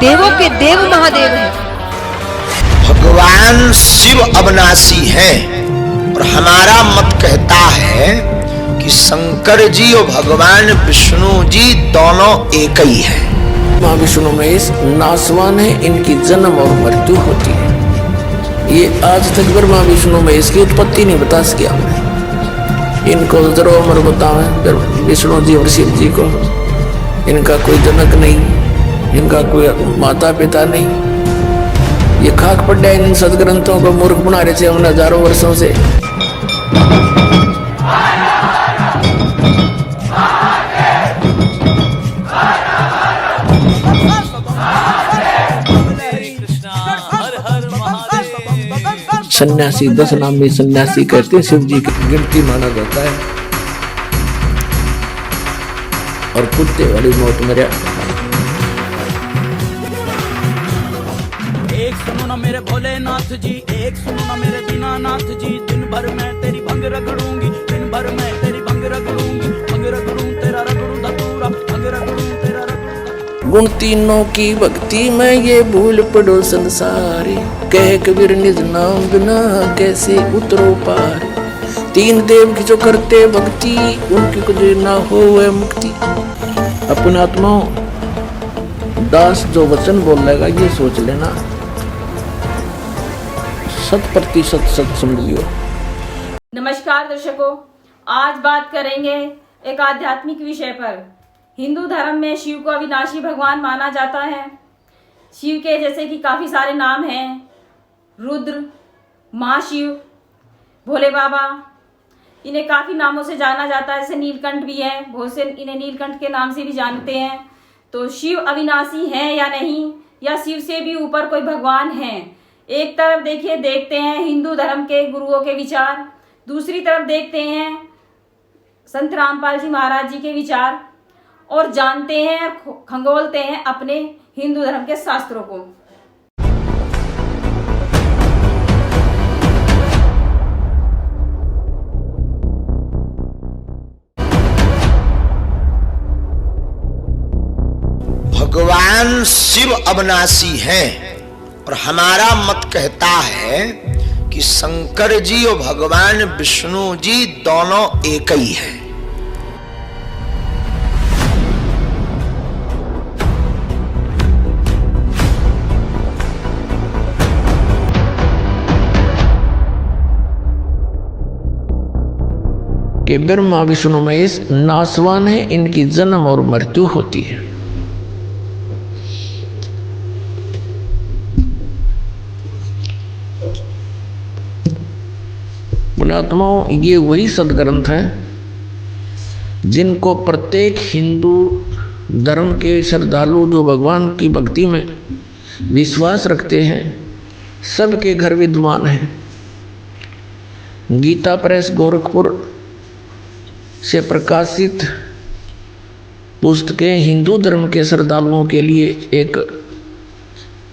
देवों के देव महादेव हैं। भगवान शिव अविनाशी हैं और हमारा मत कहता है कि शंकर जी और भगवान विष्णु जी दोनों एक ही हैं। माँ विष्णु महेश नासवान है, इनकी जन्म और मृत्यु होती है। ये आज तक ब्रह्मा विष्णु महेश की उत्पत्ति नहीं बता सके हमने। इनको जरो अमर बतावे विष्णु जी और शिव जी को। इनका कोई जनक नहीं, इनका कोई माता पिता नहीं। ये खाक पड़ा इन सदग्रंथों को मूर्ख बना रहे थे हमने हजारों वर्षों से। सन्यासी 10 नाम में सन्यासी कहते हैं, शिव जी की गिनती माना जाता है। और कुत्ते वाली मौत मेरे एक सुनो ना मेरे भोलेनाथ जी, एक सुनो ना मेरे दीनानाथ जी। दिन भर मैं तेरी भंग रगड़ूंगी, दिन भर मैं तेरी भंग रगड़ूंगी। भंग रगड़ूं तेरा रगड़ूं धतूरा, भंग रगड़ूं तेरा रगड़ूं। गुण तीनों की भक्ति में ये भूल पड़ो संसारी। कह कबीर निज नाम बिना कैसे उतरो पार। तीन देव की जो करते भक्ति, उनकी कुछ ना हो वह मुक्ति। अपने आत्मा दास जो वचन बोलेगा ये सोच लेना, 100% सच समझ लियो। नमस्कार दर्शकों, आज बात करेंगे एक आध्यात्मिक विषय पर। हिंदू धर्म में शिव को अविनाशी भगवान माना जाता है। शिव के जैसे कि काफ़ी सारे नाम हैं, रुद्र, महाशिव, भोले बाबा। इन्हें काफ़ी नामों से जाना जाता है, जैसे नीलकंठ भी है, बहुत से इन्हें नीलकंठ के नाम से भी जानते हैं। तो शिव अविनाशी हैं या नहीं, या शिव से भी ऊपर कोई भगवान है? एक तरफ देखते हैं हिंदू धर्म के गुरुओं के विचार, दूसरी तरफ देखते हैं संत रामपाल जी महाराज जी के विचार, और जानते हैं, खंगोलते हैं अपने हिंदू धर्म के शास्त्रों को। भगवान शिव अविनाशी हैं और हमारा मत कहता है कि शंकर जी और भगवान विष्णु जी दोनों एक ही हैं। कि ब्रह्मा विष्णु महेश नासवान है, इनकी जन्म और मृत्यु होती है। पुण्यात्माओं, ये वही सदग्रंथ हैं जिनको प्रत्येक हिंदू धर्म के श्रद्धालु जो भगवान की भक्ति में विश्वास रखते हैं, सबके घर विद्वान हैं। गीता प्रेस गोरखपुर से प्रकाशित पुस्तकें हिंदू धर्म के श्रद्धालुओं के लिए एक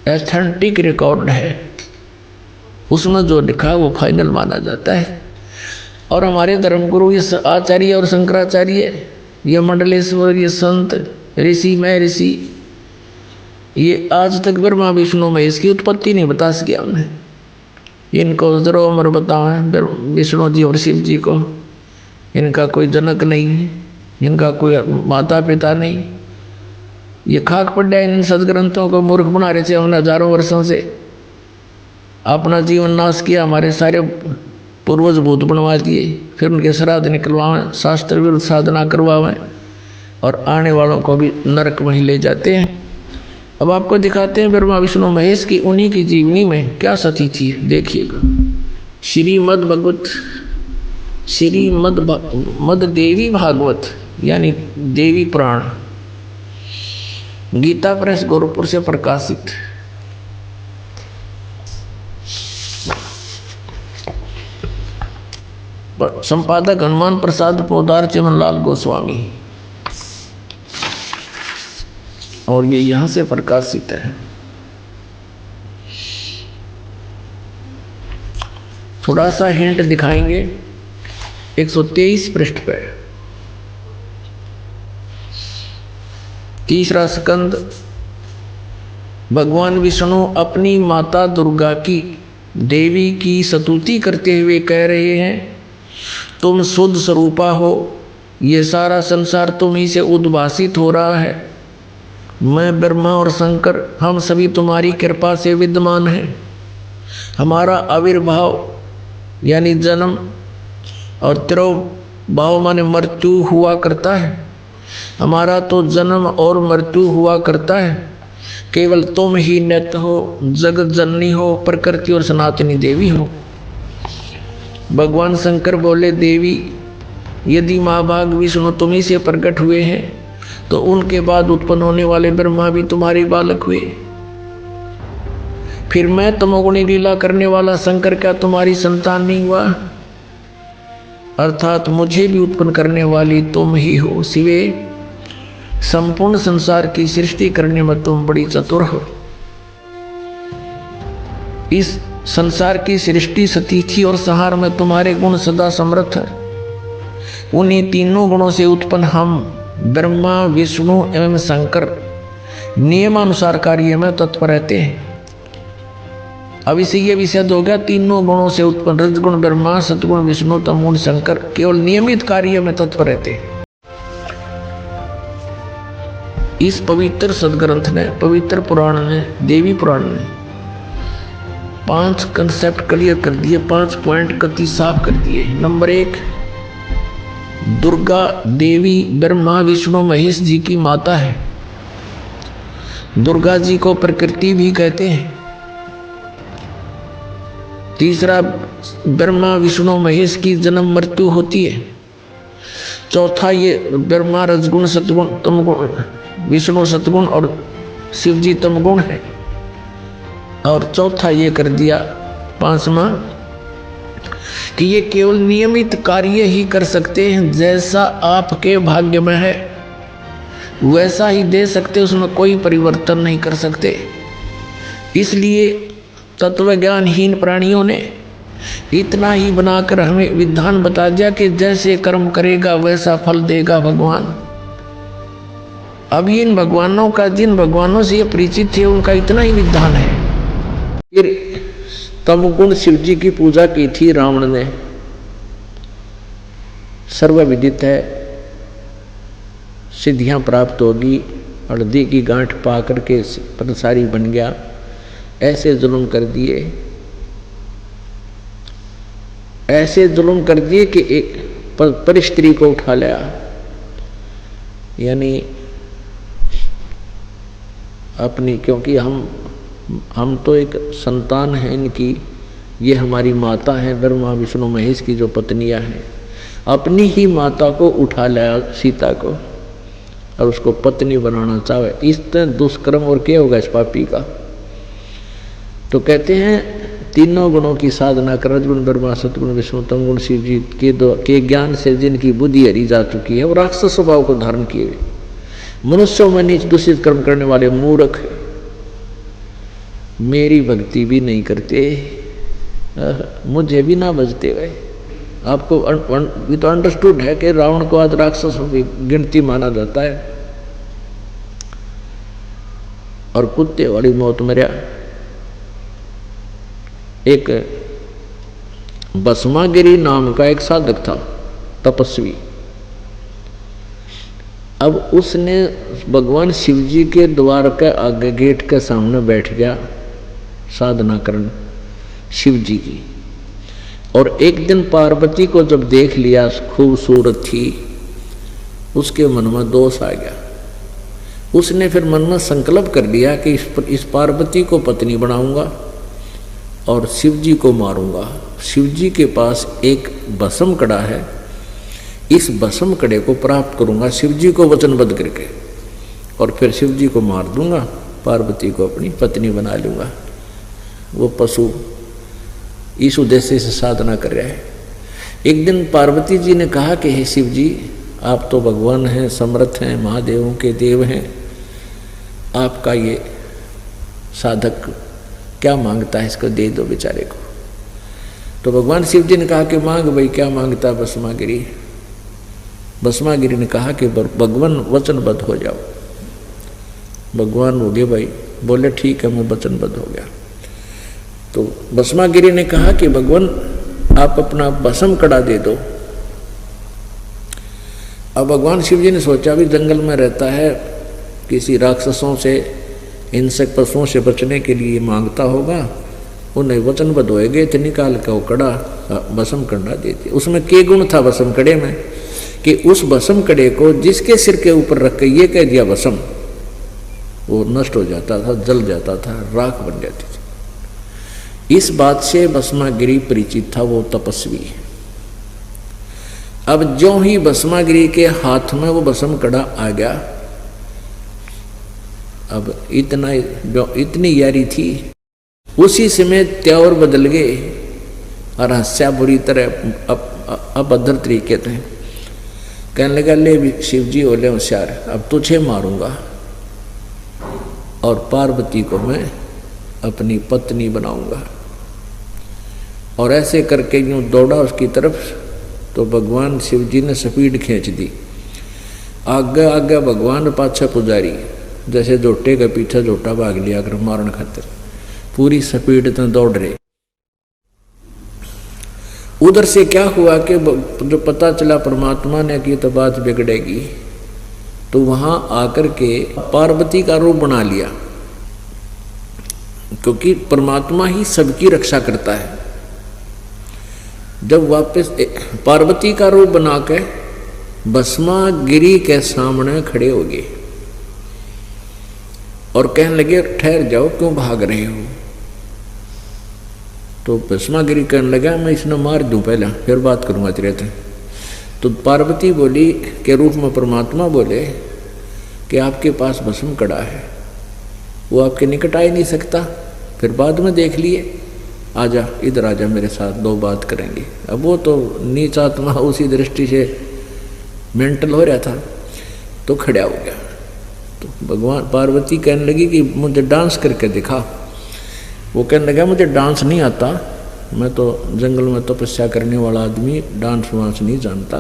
एथेंटिक रिकॉर्ड है। उसमें जो लिखा वो फाइनल माना जाता है। और हमारे धर्मगुरु ये आचार्य और शंकराचार्य, ये मंडलेश्वर, ये संत ऋषि मैं ऋषि, ये आज तक ब्रह्मा विष्णु महेश की उत्पत्ति नहीं बता सके हमने। इनको जरो अमर बतावे विष्णु जी और शिव जी को। इनका कोई जनक नहीं, इनका कोई माता पिता नहीं। ये खाक पड़ा इन सदग्रंथों को मूर्ख बना रहे थे हमने हजारों वर्षों से। अपना जीवन नाश किया, हमारे सारे पूर्वज भूत बनवा दिए, फिर उनके श्राद्ध निकलवाएं, शास्त्र विरुद्ध साधना करवाएं, और आने वालों को भी नरक में ले जाते हैं। अब आपको दिखाते हैं ब्रह्मा विष्णु महेश की उन्हीं की जीवनी में क्या सती थी। देखिएगा, श्रीमद देवी भागवत यानी देवी पुराण, गीता प्रेस गोरखपुर से प्रकाशित। संपादक हनुमान प्रसाद पोदार चिमनलाल गोस्वामी, और ये यहाँ से प्रकाशित है। थोड़ा सा हिंट दिखाएंगे 123 पृष्ठ पे। तीसरा स्कंद भगवान विष्णु अपनी माता दुर्गा की, देवी की स्तुति करते हुए कह रहे हैं, तुम शुद्ध स्वरूपा हो, ये सारा संसार तुम ही से उद्भासित हो रहा है। मैं ब्रह्मा और शंकर हम सभी तुम्हारी कृपा से विद्यमान हैं। हमारा आविर्भाव यानी जन्म और तिरोभाव माने मृत्यु हुआ करता है। हमारा तो जन्म और मृत्यु हुआ करता है। केवल तुम ही नित्य हो, जगत जननी हो, प्रकृति और सनातनी देवी हो। भगवान शंकर बोले, देवी यदि महाभाग विष्णु तुम्ही से प्रकट हुए हैं तो उनके बाद उत्पन्न होने वाले ब्रह्मा भी तुम्हारे बालक हुए। फिर मैं तमोगुणी लीला करने वाला शंकर क्या तुम्हारी संतान नहीं हुआ? अर्थात मुझे भी उत्पन्न करने वाली तुम ही हो। शिवे, संपूर्ण संसार की सृष्टि करने में तुम बड़ी चतुर हो। इस संसार की सृष्टि, स्थिति और संहार में तुम्हारे गुण सदा समर्थ है। उन्हीं तीनों गुणों से उत्पन्न हम ब्रह्मा, विष्णु एवं शंकर नियमानुसार कार्य में तत्पर रहते हैं। अब इसे ये भी सिद्ध हो गया, तीनों गुणों से उत्पन्न रजगुण ब्रह्मा, सतगुण विष्णु, तमगुण शंकर केवल नियमित कार्य में तत्पर रहते हैं। इस पवित्र सदग्रंथ ने, पवित्र पुराण ने, देवी पुराण ने 5 कंसेप्ट क्लियर कर दिए, 5 पॉइंट कति साफ कर दिए। नंबर 1, दुर्गा देवी ब्रह्मा विष्णु महेश जी की माता है। दुर्गा जी को प्रकृति भी कहते हैं। तीसरा, ब्रह्मा विष्णु महेश की जन्म मृत्यु होती है। चौथा, ये ब्रह्मा रजगुण सतगुण तमगुण, विष्णु सतगुण और शिव जी तमगुण है। और चौथा ये कर दिया 5वां कि ये केवल नियमित कार्य ही कर सकते हैं। जैसा आपके भाग्य में है वैसा ही दे सकते, उसमें कोई परिवर्तन नहीं कर सकते। इसलिए तत्व ज्ञानहीन प्राणियों ने इतना ही बनाकर हमें विधान बता दिया कि जैसे कर्म करेगा वैसा फल देगा भगवान। अब इन भगवानों का, जिन भगवानों से ये परिचित थे, उनका इतना ही विधान है। फिर तमगुण शिव जी की पूजा की थी रावण ने, सर्वविदित है, सिद्धियां प्राप्त होगी, हल्दी की गांठ पा करके पंसारी बन गया। ऐसे जुल्म कर दिए, ऐसे जुल्म कर दिए कि एक पर स्त्री को उठा लिया, यानी अपनी, क्योंकि हम तो एक संतान हैं इनकी, ये हमारी माता है ब्रह्मा विष्णु महेश की जो पत्नियां हैं, अपनी ही माता को उठा लाया सीता को और उसको पत्नी बनाना चाहे। इस तरह दुष्कर्म और क्या होगा इस पापी का? तो कहते हैं तीनों गुणों की साधना कर, रजगुण ब्रह्मा सतगुण विष्णु तमगुण शिव जी के ज्ञान से जिनकी बुद्धि हरी जा चुकी है, वो राक्षस स्वभाव को धारण किए हुए मनुष्यों में नीच दूषित कर्म करने वाले मूर्ख मेरी भक्ति भी नहीं करते, मुझे भी ना बजते गए। आपको ये तो अंडरस्टूड है कि रावण को आज राक्षसों की गिनती माना जाता है और कुत्ते वाली मौत मरा। एक भस्मागिरी नाम का एक साधक था, तपस्वी। अब उसने भगवान शिव जी के द्वार के आगे गेट के सामने बैठ गया साधना करने शिव जी की। और एक दिन पार्वती को जब देख लिया, खूबसूरत थी, उसके मन में दोष आ गया। उसने फिर मन में संकल्प कर लिया कि इस पार्वती को पत्नी बनाऊंगा और शिव जी को मारूंगा। शिव जी के पास एक भस्म कड़ा है, इस भस्म कड़े को प्राप्त करूंगा शिव जी को वचनबद्ध करके, और फिर शिव जी को मार दूंगा, पार्वती को अपनी पत्नी बना लूंगा। वो पशु इस उद्देश्य से साधना कर रहा है। एक दिन पार्वती जी ने कहा कि हे शिव जी, आप तो भगवान हैं, समर्थ हैं, महादेवों के देव हैं, आपका ये साधक क्या मांगता है, इसको दे दो बेचारे को। तो भगवान शिव जी ने कहा कि मांग भाई, क्या मांगता है भस्मागिरी? भस्मागिरी ने कहा कि भगवान वचनबद्ध हो जाओ। भगवान बोले भाई बोले ठीक है, मैं वचनबद्ध हो गया। तो भस्मागिरी ने कहा कि भगवान आप अपना भस्म कड़ा दे दो। अब भगवान शिव जी ने सोचा भी जंगल में रहता है, किसी राक्षसों से, हिंसक पशुओं से बचने के लिए मांगता होगा, उन्हें वचनबद्ध होएगे तो निकाल कर वो कड़ा भस्म कड़ा देती। उसमें के गुण था भस्म कड़े में कि उस भस्म कड़े को जिसके सिर के ऊपर रख के ये कह दिया भस्म, वो नष्ट हो जाता था, जल जाता था, राख बन जाती थी। इस बात से भस्मागिरी परिचित था, वो तपस्वी। अब जो ही भस्मागिरी के हाथ में वो भस्म कड़ा आ गया, अब इतनी यारी थी, उसी समय त्योर बदल गए और हंसा बुरी तरह अभद्र तरीके थे। कहने लगा ले शिव जी बोले होशियार, अब तुझे मारूंगा और पार्वती को मैं अपनी पत्नी बनाऊंगा। और ऐसे करके यूं दौड़ा उसकी तरफ, तो भगवान शिव जी ने स्पीड खींच दी। आगे आगे भगवान पाछा पुजारी, जैसे जोटे के पीछे जोटा भाग लिया कर मारन खातिर, पूरी स्पीड में दौड़ रहे। उधर से क्या हुआ कि जो पता चला परमात्मा ने कि तो बात बिगड़ेगी, तो वहां आकर के पार्वती का रूप बना लिया, क्योंकि परमात्मा ही सबकी रक्षा करता है। जब वापस पार्वती का रूप बना के भस्मागिरी के सामने खड़े हो गए और कहने लगे ठहर जाओ, क्यों भाग रहे हो? तो भस्मागिरी कहने लगा मैं इसने मार दूं पहले, फिर बात करूंगा तेरे से। तो पार्वती बोली के रूप में परमात्मा बोले कि आपके पास भस्म कड़ा है, वो आपके निकट आ ही नहीं सकता, फिर बाद में देख लिए, आजा इधर आजा मेरे साथ, दो बात करेंगे। अब वो तो नीच आत्मा उसी दृष्टि से मेंटल हो रहा था, तो खड़ा हो गया। तो भगवान पार्वती कहने लगी कि मुझे डांस करके दिखा। वो कहने लगा मुझे डांस नहीं आता, मैं तो जंगल में तपस्या करने वाला आदमी, डांस वांस नहीं जानता।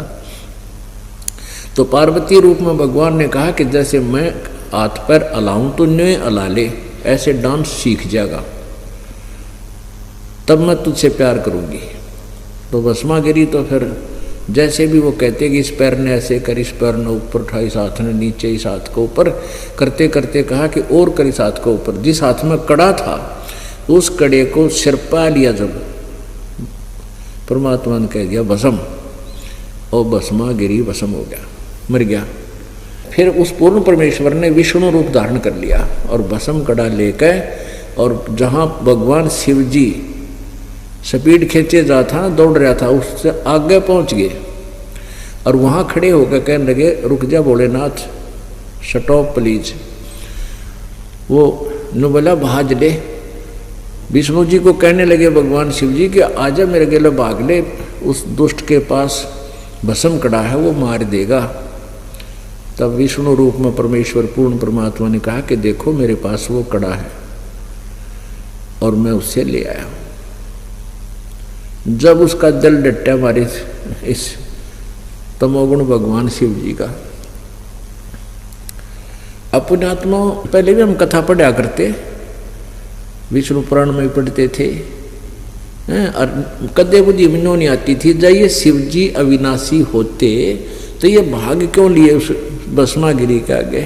तो पार्वती रूप में भगवान ने कहा कि जैसे मैं हाथ पैर अलाऊं तो न्यों अला ले, ऐसे डांस सीख जाएगा, तब मैं तुझसे प्यार करूंगी। तो भस्मागिरी तो फिर जैसे भी वो कहते कि इस पैर ने ऐसे कर, इस पैर ने ऊपर उठा, इस हाथ ने नीचे, इस हाथ को ऊपर करते करते कहा कि और कर इस हाथ को ऊपर। जिस हाथ में कड़ा था उस कड़े को सिर पा लिया, जब परमात्मा ने कह दिया भस्म, और भस्मागिरी भस्म हो गया, मर गया। फिर उस पूर्ण परमेश्वर ने विष्णु रूप धारण कर लिया और भस्म कड़ा लेकर, और जहाँ भगवान शिव जी स्पीड खींचे जा था, दौड़ रहा था, उससे आगे पहुंच गए और वहां खड़े होकर कहने लगे रुक जा भोलेनाथ, स्टॉप प्लीज। वो ने बोला भाज ले। विष्णु जी को कहने लगे भगवान शिव जी कि आजा मेरे गेले भाग ले, उस दुष्ट के पास भस्म कड़ा है, वो मार देगा। तब विष्णु रूप में परमेश्वर पूर्ण परमात्मा ने कहा कि देखो मेरे पास वो कड़ा है और मैं उससे ले आया हूं। जब उसका दिल डट्टा हमारे इस तमोगुण भगवान शिव जी का, अपने आत्मा, पहले भी हम कथा पढ़ा करते, विष्णु पुराण में पढ़ते थे, और कदे बुद्धि में नहीं आती थी, जब ये शिव जी अविनाशी होते तो ये भाग क्यों लिए उस भस्मागिरी के आगे?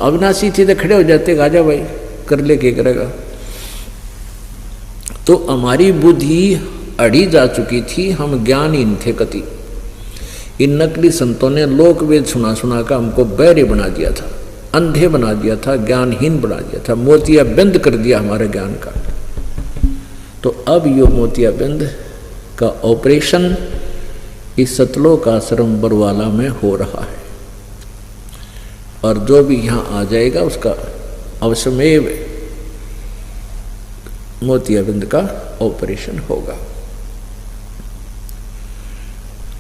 अविनाशी थी तो खड़े हो जाते, आजा भाई कर ले, क्या करेगा। तो हमारी बुद्धि अड़ी जा चुकी थी, हम ज्ञानहीन थे कति। इन नकली संतों ने लोक वेद सुना सुना का हमको बहरे बना दिया था, अंधे बना दिया था, ज्ञानहीन बना दिया था, मोतिया बंद कर दिया हमारे ज्ञान का। तो अब यो मोतिया बंद का ऑपरेशन इस सतलोक आश्रम बरवाला में हो रहा है, और जो भी यहाँ आ जाएगा उसका अवश्यमेव मोतियाबिंद का ऑपरेशन होगा।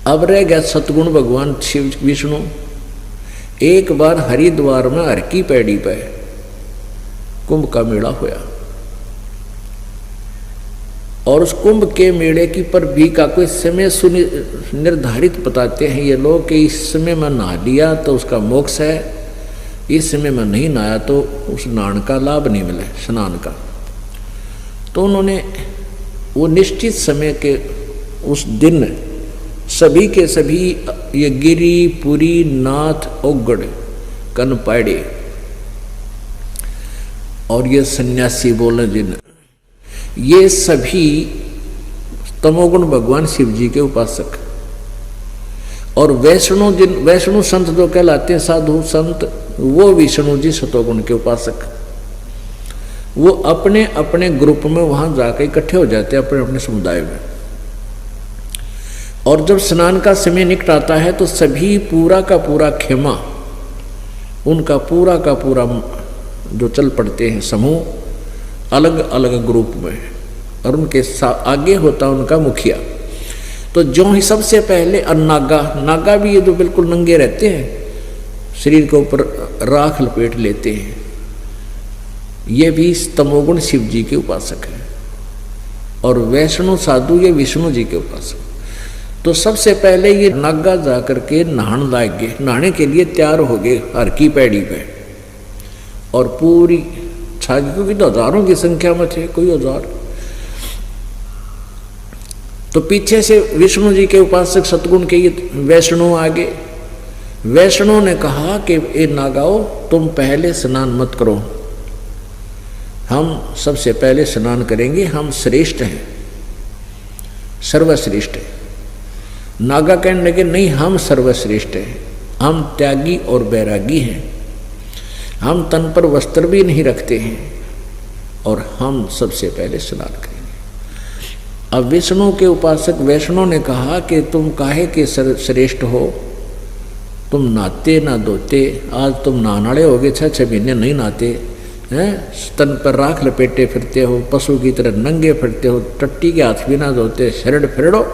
अब रह गया सतगुण भगवान शिव विष्णु। एक बार हरिद्वार में हर की पैड़ी पे कुंभ का मेला होया, और उस कुंभ के मेले की पर भी का कोई समय निर्धारित बताते हैं ये लोग कि इस समय में नहा लिया तो उसका मोक्ष है, इस समय में नहीं नहाया तो उस नहान का लाभ नहीं मिले, स्नान का। तो उन्होंने वो निश्चित समय के उस दिन सभी के सभी ये गिरी, पुरी, नाथ, ओगड़, कनपाड़े और ये सन्यासी बोले जिन, ये सभी तमोगुण भगवान शिव जी के उपासक। और वैष्णु संत जो कहलाते हैं, साधु संत, वो विष्णु जी सतोगुण के उपासक। वो अपने अपने ग्रुप में वहां जाकर इकट्ठे हो जाते हैं, अपने अपने समुदाय में। और जब स्नान का समय निकट आता है तो सभी पूरा का पूरा खेमा, उनका पूरा का पूरा जो चल पड़ते हैं समूह अलग अलग ग्रुप में, और उनके आगे होता उनका मुखिया। तो जो ही सबसे पहले नागा भी ये जो बिल्कुल नंगे रहते हैं, शरीर के ऊपर राख लपेट लेते हैं, ये भी तमोगुण शिव जी के उपासक हैं। और वैष्णु साधु ये विष्णु जी के उपासक। तो सबसे पहले ये नागा जा करके नहाने लाग गए, नहाने के लिए तैयार हो गए हर की पैड़ी पे। और पूरी छाग, क्योंकि तो हजारों की संख्या में थे, कोई हजार। तो पीछे से विष्णु जी के उपासक सतगुण के ये वैष्णु आगे। वैष्णु ने कहा कि ए नागाओ, तुम पहले स्नान मत करो, हम सबसे पहले स्नान करेंगे, हम श्रेष्ठ हैं, सर्वश्रेष्ठ हैं। नागा कहने लगे नहीं, हम सर्वश्रेष्ठ हैं, हम त्यागी और बैरागी हैं, हम तन पर वस्त्र भी नहीं रखते हैं, और हम सबसे पहले स्नान करेंगे। अब विष्णु के उपासक वैष्णु ने कहा कि तुम काहे के श्रेष्ठ हो, तुम नहाते ना धोते, आज तुम नहाने हो गए, 6 महीने नहीं नहाते हैं, तन पर राख लपेटे फिरते हो, पशु की तरह नंगे फिरते हो, टट्टी के हाथ भी ना धोते, शरण फिरो,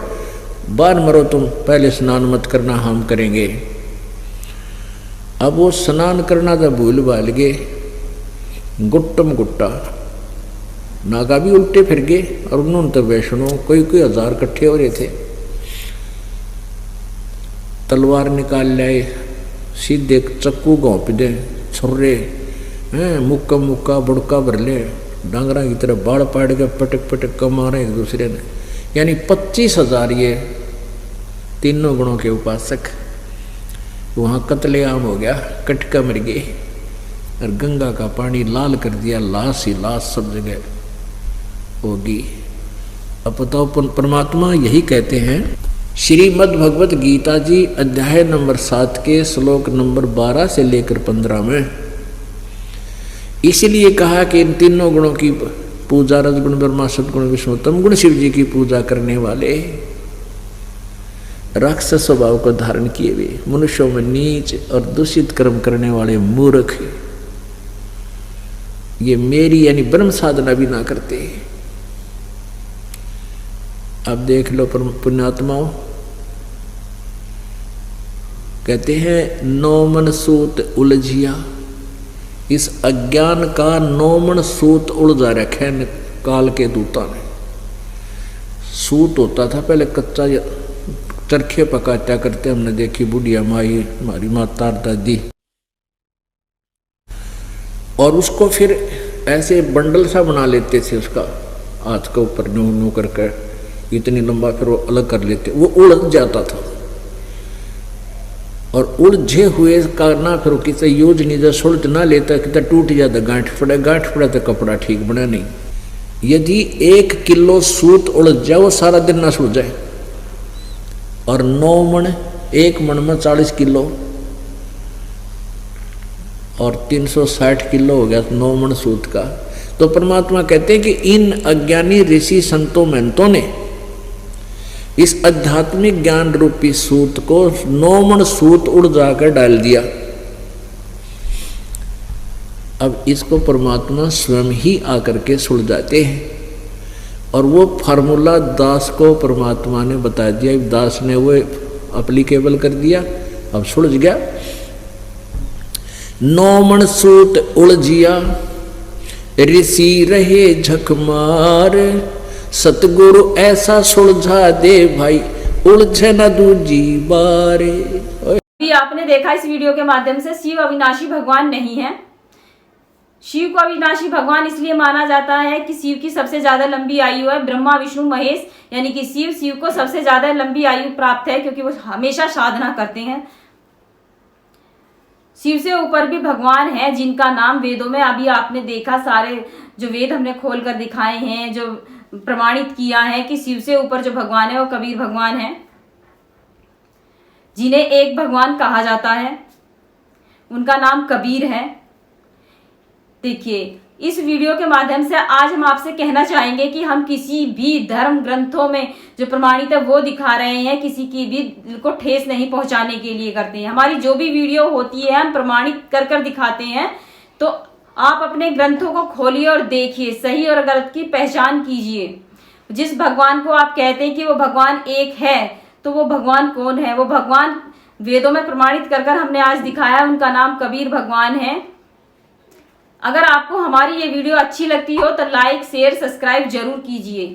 बार मरो तुम, पहले स्नान मत करना, हम करेंगे। अब वो स्नान करना जब भूल भाल गए, गुट्टम गुट्टा नागा भी उल्टे फिर गए, और उन्होंने तो वैष्णु कोई हजार इकट्ठे हो रहे थे, तलवार निकाल लाए, सीधे चक्कू घोंप दे, छुर्रे हैं, मुक्का मुक्का बुड़का भर ले, डांगरा की तरह बाढ़ पाड़ के पटक पटक का मारे एक दूसरे ने। यानी 25,000 ये तीनों गुणों के उपासक। वहाँ कत्लेआम हो गया, कटका मर गए, और गंगा का पानी लाल कर दिया, लाश ही लाश सब जगह होगी। अब बताओ, परमात्मा यही कहते हैं श्रीमद् भगवत गीता जी अध्याय नंबर 7 के श्लोक नंबर 12 से लेकर 15 में, इसीलिए कहा कि इन तीनों गुणों की पूजा, रजगुण ब्रह्मा, सदगुण विष्णु, तमगुण शिव जी की पूजा करने वाले राक्षस स्वभाव को धारण किए हुए, मनुष्यों में नीच और दूषित कर्म करने वाले मूर्ख, ये मेरी यानी ब्रह्म साधना भी ना करते। अब देख लो पुण्यात्माओं, कहते हैं 9 मन सूत उलझिया, इस अज्ञान का 9 मन सूत उलझा रखे है काल के दूता ने। सूत होता था पहले कच्चा, चरखे पकाता करते, हमने देखी बुढ़िया माई, हमारी माता दादी, और उसको फिर ऐसे बंडल सा बना लेते थे, उसका हाथ के ऊपर न्यू न्यू करके इतनी लंबा, फिर वो अलग कर लेते, वो उलझ जाता था। और उलझे हुए का ना फिर किसी यूज नहीं, जब सुलझ ना लेता कितना टूट जाता, गांठ पड़ा तो कपड़ा ठीक बना नहीं। यदि 1 किलो सूत उलझ जाए, वो सारा दिन ना सुलझ जाए। और 9 मन, 1 मन में 40 किलो, और 360 किलो हो गया 9 मन सूत का। तो परमात्मा कहते हैं कि इन अज्ञानी ऋषि संतों महंतों ने इस आध्यात्मिक ज्ञान रूपी सूत को 9 मन सूत उड़ जाकर डाल दिया। अब इसको परमात्मा स्वयं ही आकर के सुलझाते हैं, और वो फार्मूला दास को परमात्मा ने बता दिया, दास ने वो एप्लीकेबल कर दिया, अब सुलझ गया। 9 मन सूत उलझिया, ऋषि रहे झक मार, सतगुरु ऐसा सुलझा दे भाई, उलझे न दूजी बारे। अभी आपने देखा इस वीडियो के माध्यम से शिव अविनाशी भगवान नहीं है। शिव को अविनाशी भगवान इसलिए माना जाता है कि शिव की सबसे ज्यादा लंबी आयु है। ब्रह्मा विष्णु महेश यानी कि शिव को सबसे ज्यादा लंबी आयु प्राप्त है, क्योंकि वो हमेशा साधना करते हैं। शिव से ऊपर भी भगवान है जिनका नाम वेदों में अभी आपने देखा, सारे जो वेद हमने खोल कर दिखाए हैं, जो प्रमाणित किया है कि शिव से ऊपर जो भगवान है वो कबीर भगवान है, जिन्हें एक भगवान कहा जाता है। उनका नाम कबीर है। देखिए, इस वीडियो के माध्यम से आज हम आपसे कहना चाहेंगे कि हम किसी भी धर्म ग्रंथों में जो प्रमाणित है वो दिखा रहे हैं, किसी की भी को ठेस नहीं पहुंचाने के लिए करते हैं। हमारी जो भी वीडियो होती है हम प्रमाणित कर दिखाते हैं। तो आप अपने ग्रंथों को खोलिए और देखिए, सही और गलत की पहचान कीजिए। जिस भगवान को आप कहते हैं कि वो भगवान एक है, तो वो भगवान कौन है? वो भगवान वेदों में प्रमाणित कर हमने आज दिखाया, उनका नाम कबीर भगवान है। अगर आपको हमारी ये वीडियो अच्छी लगती हो तो लाइक शेयर सब्सक्राइब जरूर कीजिए।